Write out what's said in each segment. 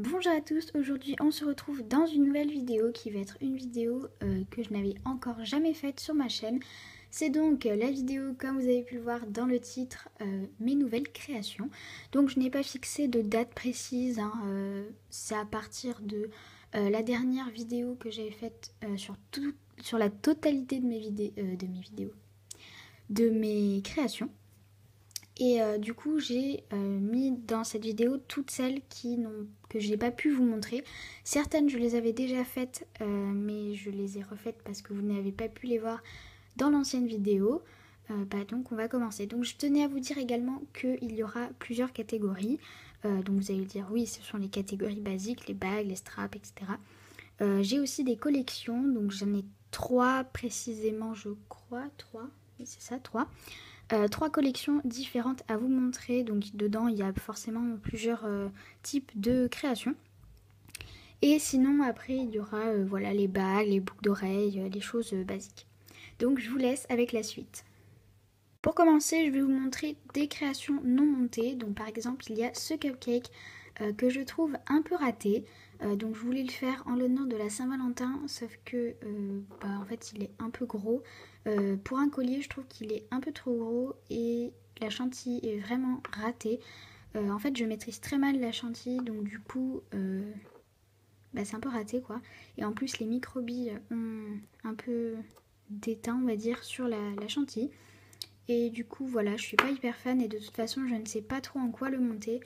Bonjour à tous, aujourd'hui on se retrouve dans une nouvelle vidéo qui va être une vidéo que je n'avais encore jamais faite sur ma chaîne. C'est donc la vidéo, comme vous avez pu le voir dans le titre, mes nouvelles créations. Donc je n'ai pas fixé de date précise, hein, c'est à partir de la dernière vidéo que j'avais faite sur la totalité de de mes créations. Et du coup j'ai mis dans cette vidéo toutes celles que je n'ai pas pu vous montrer. Certaines je les avais déjà faites mais je les ai refaites parce que vous n'avez pas pu les voir dans l'ancienne vidéo. Donc on va commencer. Donc je tenais à vous dire également qu'il y aura plusieurs catégories. Donc vous allez dire oui, ce sont les catégories basiques, les bagues, les straps, etc. J'ai aussi des collections, donc j'en ai 3 précisément, je crois, 3, oui c'est ça, 3. 3 collections différentes à vous montrer, donc dedans il y a forcément plusieurs types de créations. Et sinon après il y aura voilà, les bagues, les boucles d'oreilles, les choses basiques. Donc je vous laisse avec la suite. Pour commencer, je vais vous montrer des créations non montées. Donc par exemple il y a ce cupcake que je trouve un peu raté. Donc je voulais le faire en l'honneur de la Saint-Valentin, sauf que en fait il est un peu gros. Pour un collier, je trouve qu'il est un peu trop gros et la chantilly est vraiment ratée. En fait, je maîtrise très mal la chantilly, donc du coup, c'est un peu raté quoi. Et en plus, les microbilles ont un peu d'étain, on va dire, sur la chantilly. Et du coup voilà, je suis pas hyper fan et de toute façon je ne sais pas trop en quoi le monter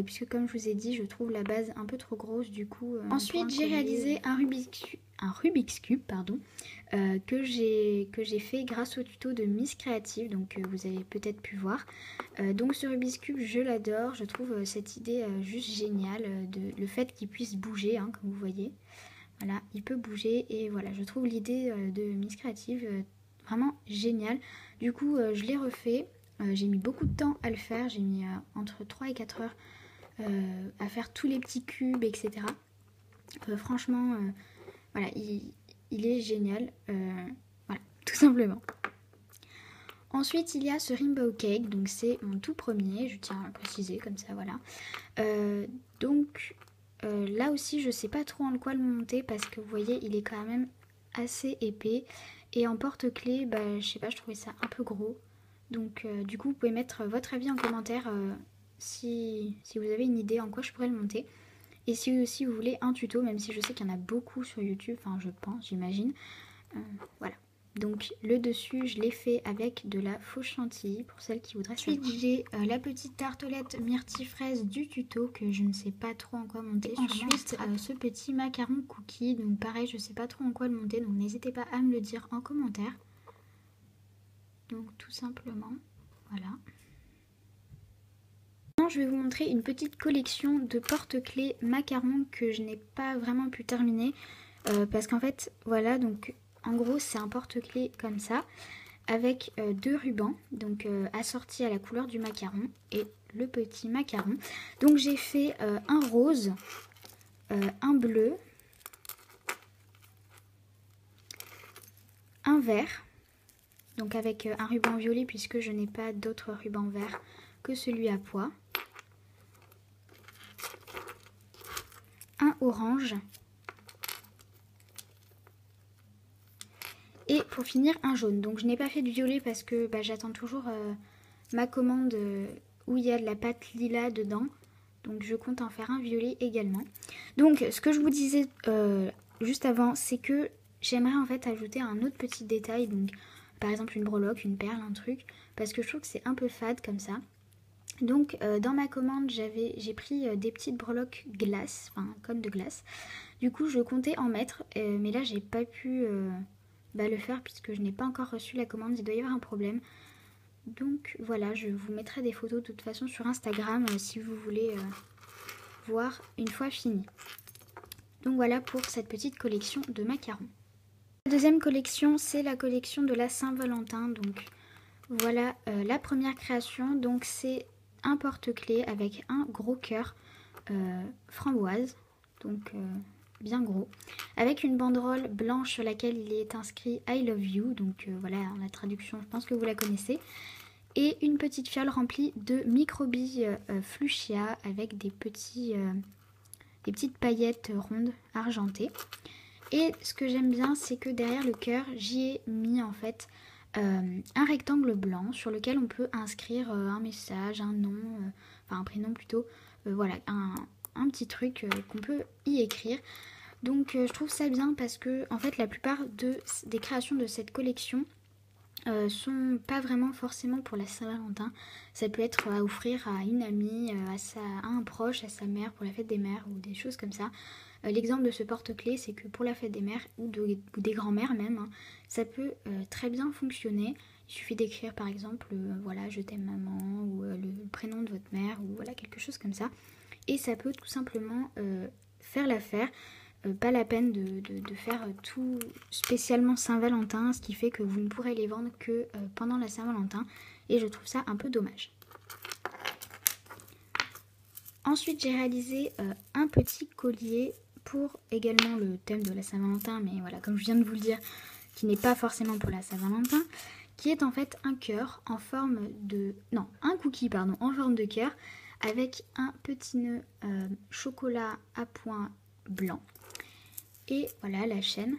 puisque comme je vous ai dit je trouve la base un peu trop grosse du coup. Ensuite j'ai réalisé un Rubik's Cube pardon, que j'ai fait grâce au tuto de Miss Creative, donc vous avez peut-être pu voir. Donc ce Rubik's Cube je l'adore, je trouve cette idée juste géniale, le fait qu'il puisse bouger hein, comme vous voyez. Voilà, il peut bouger et voilà, je trouve l'idée de Miss Creative vraiment géniale. Du coup, je l'ai refait. J'ai mis beaucoup de temps à le faire. J'ai mis entre 3 et 4 heures à faire tous les petits cubes, etc. Franchement, voilà, il est génial. Voilà, tout simplement. Ensuite, il y a ce Rainbow Cake. Donc, c'est mon tout premier. Je tiens à le préciser comme ça, voilà. Là aussi je sais pas trop en quoi le monter parce que vous voyez il est quand même assez épais et en porte-clés je sais pas, je trouvais ça un peu gros, donc du coup vous pouvez mettre votre avis en commentaire si vous avez une idée en quoi je pourrais le monter et si aussi vous voulez un tuto, même si je sais qu'il y en a beaucoup sur YouTube, enfin je pense, j'imagine. Voilà. Donc le dessus je l'ai fait avec de la fausse chantilly pour celles qui voudraient savoir. Ensuite j'ai la petite tartelette myrtille fraise du tuto que je ne sais pas trop en quoi monter. Ensuite ce petit macaron cookie, donc pareil je sais pas trop en quoi le monter, donc n'hésitez pas à me le dire en commentaire. Donc tout simplement voilà. Maintenant je vais vous montrer une petite collection de porte-clés macarons que je n'ai pas vraiment pu terminer parce qu'en fait voilà, donc en gros c'est un porte-clés comme ça avec 2 rubans donc assortis à la couleur du macaron et le petit macaron. Donc j'ai fait un rose, un bleu, un vert, donc avec un ruban violet puisque je n'ai pas d'autre ruban vert que celui à pois, un orange et pour finir un jaune. Donc je n'ai pas fait de violet parce que j'attends toujours ma commande où il y a de la pâte lilas dedans. Donc je compte en faire un violet également. Donc ce que je vous disais juste avant, c'est que j'aimerais en fait ajouter un autre petit détail. Donc par exemple une breloque, une perle, un truc. Parce que je trouve que c'est un peu fade comme ça. Donc dans ma commande j'ai pris des petites breloques glace, enfin comme de glace. Du coup je comptais en mettre mais là j'ai pas pu le faire puisque je n'ai pas encore reçu la commande, il doit y avoir un problème. Donc voilà, je vous mettrai des photos de toute façon sur Instagram si vous voulez voir une fois fini. Donc voilà pour cette petite collection de macarons. La deuxième collection, c'est la collection de la Saint-Valentin. Donc voilà la première création. Donc c'est un porte-clés avec un gros cœur framboise. Donc bien gros, avec une banderole blanche sur laquelle il est inscrit I love you, donc voilà la traduction, je pense que vous la connaissez, et une petite fiole remplie de microbilles fuchsia avec des petits des petites paillettes rondes argentées. Et ce que j'aime bien, c'est que derrière le cœur, j'y ai mis en fait un rectangle blanc sur lequel on peut inscrire un message, un nom, enfin un prénom plutôt, voilà, un petit truc qu'on peut y écrire. Donc je trouve ça bien parce que en fait la plupart des créations de cette collection sont pas vraiment forcément pour la Saint-Valentin. Ça peut être à offrir à une amie, à un proche, à sa mère pour la fête des mères ou des choses comme ça. L'exemple de ce porte-clés, c'est que pour la fête des mères ou des grands-mères même, hein, ça peut très bien fonctionner. Il suffit d'écrire par exemple, voilà, je t'aime maman, ou le prénom de votre mère, ou voilà, quelque chose comme ça. Et ça peut tout simplement faire l'affaire. Pas la peine de faire tout spécialement Saint-Valentin, ce qui fait que vous ne pourrez les vendre que pendant la Saint-Valentin. Et je trouve ça un peu dommage. Ensuite, j'ai réalisé un petit collier pour également le thème de la Saint-Valentin, mais voilà, comme je viens de vous le dire, qui n'est pas forcément pour la Saint-Valentin, qui est en fait un cœur en forme de... Non, un cookie, pardon, en forme de cœur, avec un petit nœud chocolat à point blanc. Et voilà la chaîne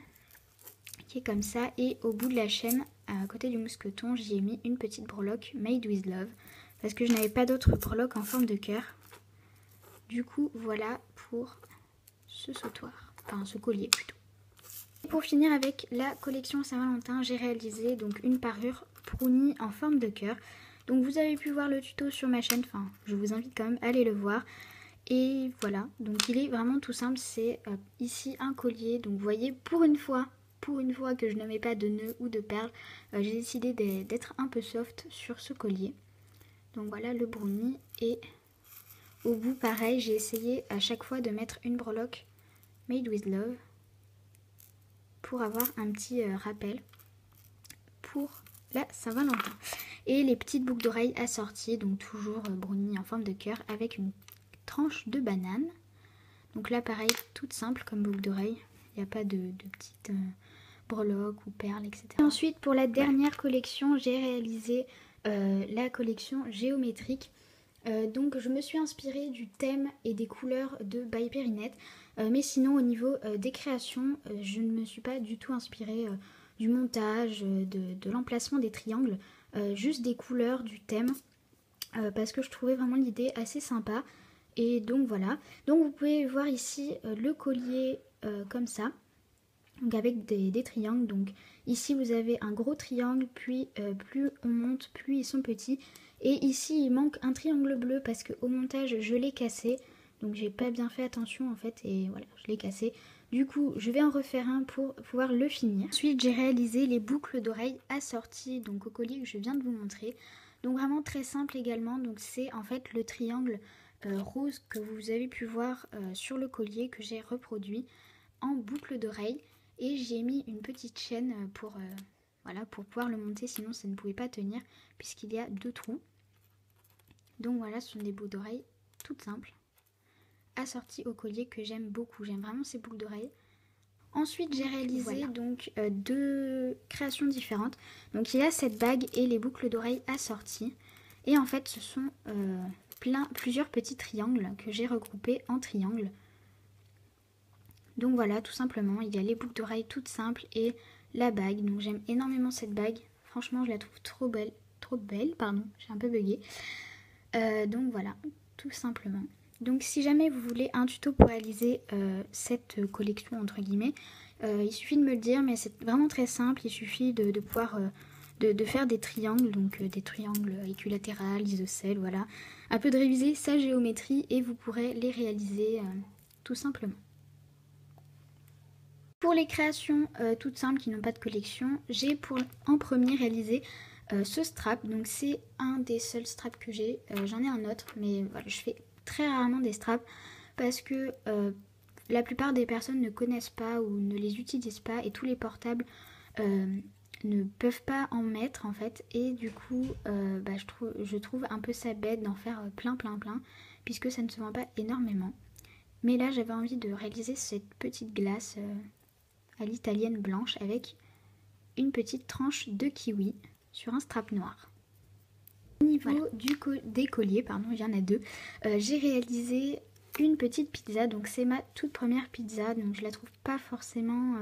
qui est comme ça. Et au bout de la chaîne, à côté du mousqueton, j'y ai mis une petite breloque Made with Love. Parce que je n'avais pas d'autres breloques en forme de cœur. Du coup, voilà pour ce sautoir. Enfin, ce collier plutôt. Et pour finir avec la collection Saint-Valentin, j'ai réalisé donc une parure brownie en forme de cœur. Donc vous avez pu voir le tuto sur ma chaîne. Enfin, je vous invite quand même à aller le voir. Et voilà, donc il est vraiment tout simple, c'est ici un collier. Donc vous voyez, pour une fois que je ne mets pas de nœuds ou de perles, j'ai décidé d'être un peu soft sur ce collier. Donc voilà le brownie. Et au bout pareil, j'ai essayé à chaque fois de mettre une breloque Made with Love pour avoir un petit rappel pour la Saint-Valentin. Et les petites boucles d'oreilles assorties, donc toujours brownie en forme de cœur avec une tranche de banane. Donc là pareil, toute simple comme boucle d'oreille, il n'y a pas de petites breloques ou perles, etc. Et ensuite pour la dernière collection, j'ai réalisé la collection géométrique. Donc je me suis inspirée du thème et des couleurs de By Périnette. Mais sinon au niveau des créations, je ne me suis pas du tout inspirée du montage, de l'emplacement des triangles, juste des couleurs du thème. Parce que je trouvais vraiment l'idée assez sympa. Et donc voilà, donc vous pouvez voir ici le collier comme ça, donc avec des triangles. Donc ici vous avez un gros triangle, puis plus on monte, plus ils sont petits. Et ici il manque un triangle bleu parce qu'au montage je l'ai cassé, donc j'ai pas bien fait attention en fait, et voilà, je l'ai cassé. Du coup je vais en refaire un pour pouvoir le finir. Ensuite j'ai réalisé les boucles d'oreilles assorties donc au collier que je viens de vous montrer. Donc vraiment très simple également, donc c'est en fait le triangle rose que vous avez pu voir sur le collier que j'ai reproduit en boucle d'oreille, et j'ai mis une petite chaîne voilà, pour pouvoir le monter, sinon ça ne pouvait pas tenir puisqu'il y a 2 trous. Donc voilà, ce sont des boucles d'oreilles toutes simples assorties au collier que j'aime beaucoup, j'aime vraiment ces boucles d'oreilles. Ensuite j'ai réalisé donc 2 créations différentes. Donc il y a cette bague et les boucles d'oreilles assorties, et en fait ce sont plusieurs petits triangles que j'ai regroupés en triangles. Donc voilà, tout simplement, il y a les boucles d'oreilles toutes simples et la bague. Donc j'aime énormément cette bague, franchement je la trouve trop belle, pardon, j'ai un peu bugué. Donc voilà, tout simplement. Donc si jamais vous voulez un tuto pour réaliser cette collection entre guillemets, il suffit de me le dire, mais c'est vraiment très simple. Il suffit de pouvoir de faire des triangles, donc des triangles équilatérales, isocèles, voilà. Un peu de réviser sa géométrie et vous pourrez les réaliser tout simplement. Pour les créations toutes simples qui n'ont pas de collection, j'ai en premier réalisé ce strap. Donc c'est un des seuls straps que j'ai, j'en ai un autre, mais voilà, je fais très rarement des straps parce que la plupart des personnes ne connaissent pas ou ne les utilisent pas, et tous les portables ne peuvent pas en mettre en fait, et du coup je trouve un peu ça bête d'en faire plein puisque ça ne se vend pas énormément. Mais là j'avais envie de réaliser cette petite glace à l'italienne blanche avec une petite tranche de kiwi sur un strap noir. Au niveau des colliers, pardon, il y en a 2, j'ai réalisé une petite pizza. Donc c'est ma toute première pizza, donc je la trouve pas forcément...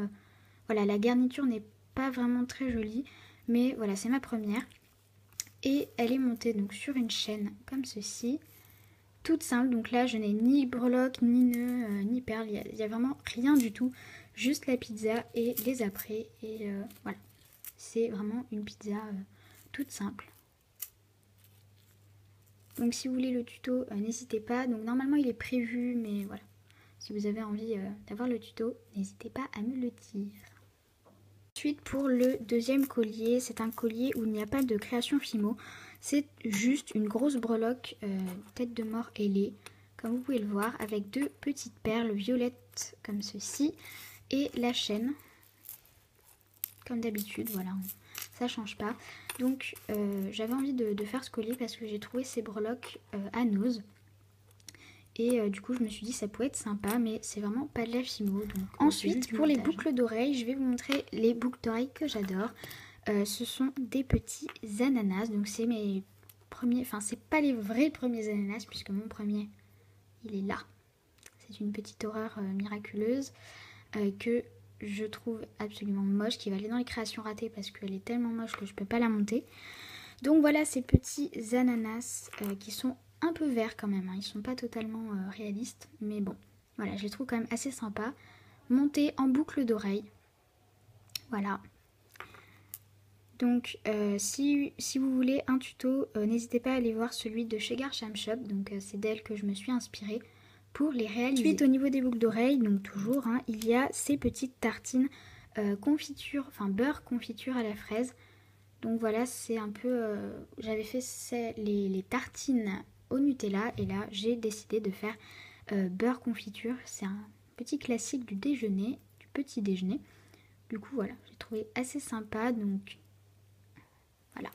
Voilà, la garniture n'est pas vraiment très jolie, mais voilà, c'est ma première. Et elle est montée donc sur une chaîne comme ceci, toute simple. Donc là, je n'ai ni breloque, ni nœud, ni perles, il n'y a vraiment rien du tout. Juste la pizza et les apprêts, et voilà. C'est vraiment une pizza toute simple. Donc si vous voulez le tuto, n'hésitez pas. Donc normalement il est prévu, mais voilà. Si vous avez envie d'avoir le tuto, n'hésitez pas à me le dire. Ensuite pour le deuxième collier, c'est un collier où il n'y a pas de création Fimo. C'est juste une grosse breloque tête de mort ailée, comme vous pouvez le voir, avec deux petites perles violettes comme ceci. Et la chaîne, comme d'habitude, voilà, ça change pas. Donc j'avais envie de faire ce collier parce que j'ai trouvé ces breloques à Nose. Et du coup je me suis dit ça pouvait être sympa, mais c'est vraiment pas de la Fimo. Donc, ensuite pour les boucles d'oreilles, je vais vous montrer les boucles d'oreilles que j'adore. Ce sont des petits ananas, donc c'est mes premiers, enfin c'est pas les vrais premiers ananas puisque mon premier il est là. C'est une petite horreur miraculeuse que je trouve absolument moche, qui va aller dans les créations ratées parce qu'elle est tellement moche que je peux pas la monter. Donc voilà ces petits ananas qui sont un peu verts quand même, hein. Ils sont pas totalement réalistes, mais bon, voilà, je les trouve quand même assez sympas. Montés en boucle d'oreille, voilà. Donc si vous voulez un tuto, n'hésitez pas à aller voir celui de chez Garcham Shop, donc c'est d'elle que je me suis inspirée pour les réaliser. Ensuite au niveau des boucles d'oreilles, donc toujours, hein, il y a ces petites tartines confiture, enfin beurre confiture à la fraise. Donc voilà, c'est un peu, j'avais fait les tartines au Nutella et là j'ai décidé de faire beurre confiture. C'est un petit classique du déjeuner, du petit déjeuner. Du coup voilà, j'ai trouvé assez sympa, donc voilà.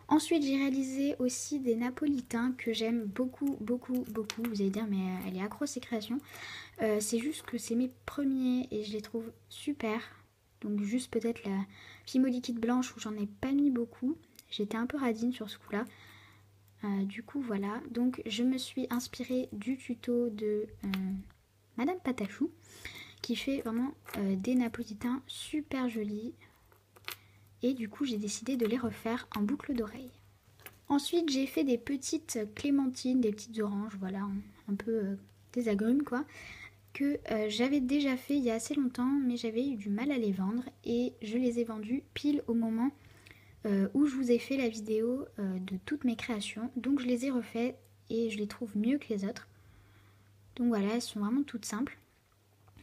Ensuite j'ai réalisé aussi des napolitains que j'aime beaucoup, beaucoup, beaucoup. Vous allez dire mais elle est accro à ses créations. C'est juste que c'est mes premiers et je les trouve super. Donc juste peut-être la Fimo liquide blanche où j'en ai pas mis beaucoup. J'étais un peu radine sur ce coup-là. Du coup voilà. Donc je me suis inspirée du tuto de Madame Patachou qui fait vraiment des napolitains super jolis. Et du coup j'ai décidé de les refaire en boucle d'oreille. Ensuite j'ai fait des petites clémentines, des petites oranges, voilà, un peu des agrumes quoi. Que j'avais déjà fait il y a assez longtemps, mais j'avais eu du mal à les vendre et je les ai vendus pile au moment où je vous ai fait la vidéo de toutes mes créations. Donc je les ai refait et je les trouve mieux que les autres. Donc voilà, elles sont vraiment toutes simples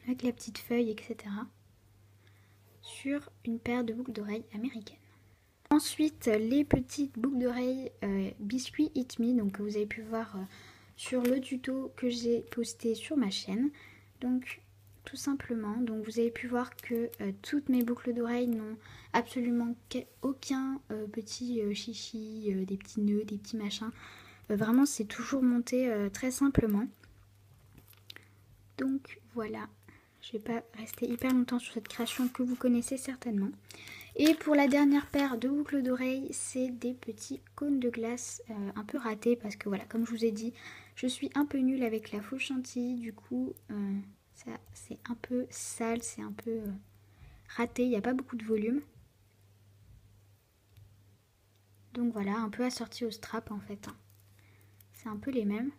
avec la petite feuille, etc. sur une paire de boucles d'oreilles américaines. Ensuite les petites boucles d'oreilles biscuit Eat Me, donc que vous avez pu voir sur le tuto que j'ai posté sur ma chaîne. Donc tout simplement, donc vous avez pu voir que toutes mes boucles d'oreilles n'ont absolument aucun petit chichi, des petits nœuds, des petits machins. Vraiment c'est toujours monté très simplement. Donc voilà, je vais pas rester hyper longtemps sur cette création que vous connaissez certainement. Et pour la dernière paire de boucles d'oreilles, c'est des petits cônes de glace un peu ratés parce que voilà, comme je vous ai dit, je suis un peu nulle avec la fausse chantilly, du coup ça c'est un peu sale, c'est un peu raté, il n'y a pas beaucoup de volume. Donc voilà, un peu assorti au strap en fait, hein. C'est un peu les mêmes.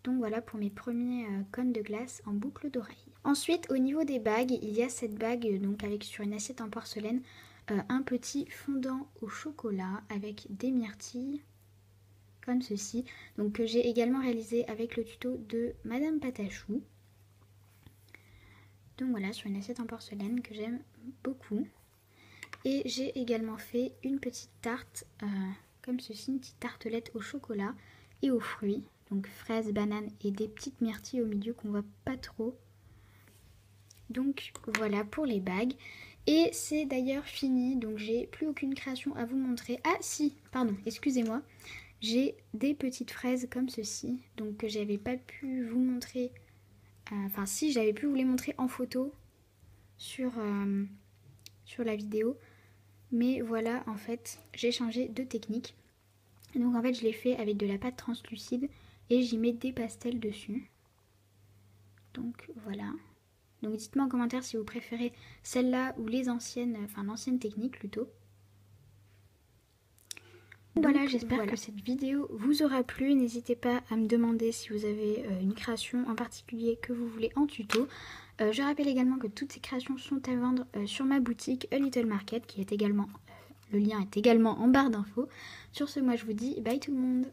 Donc voilà pour mes premiers cônes de glace en boucle d'oreille. Ensuite au niveau des bagues, il y a cette bague donc avec sur une assiette en porcelaine un petit fondant au chocolat avec des myrtilles comme ceci. Donc que j'ai également réalisé avec le tuto de Madame Patachou. Donc voilà, sur une assiette en porcelaine que j'aime beaucoup. Et j'ai également fait une petite tarte comme ceci, une petite tartelette au chocolat et aux fruits. Donc fraises, bananes et des petites myrtilles au milieu qu'on voit pas trop. Donc voilà pour les bagues. Et c'est d'ailleurs fini, donc j'ai plus aucune création à vous montrer. Ah si, pardon, excusez-moi. J'ai des petites fraises comme ceci, donc que j'avais pas pu vous montrer. Enfin si, j'avais pu vous les montrer en photo sur la vidéo. Mais voilà, en fait, j'ai changé de technique. Donc en fait je l'ai fait avec de la pâte translucide et j'y mets des pastels dessus. Donc voilà. Donc dites-moi en commentaire si vous préférez celle-là ou les anciennes, enfin l'ancienne technique plutôt. Voilà, j'espère que cette vidéo vous aura plu. N'hésitez pas à me demander si vous avez une création en particulier que vous voulez en tuto. Je rappelle également que toutes ces créations sont à vendre sur ma boutique A Little Market, qui est également, le lien est également en barre d'infos. Sur ce, moi je vous dis bye tout le monde.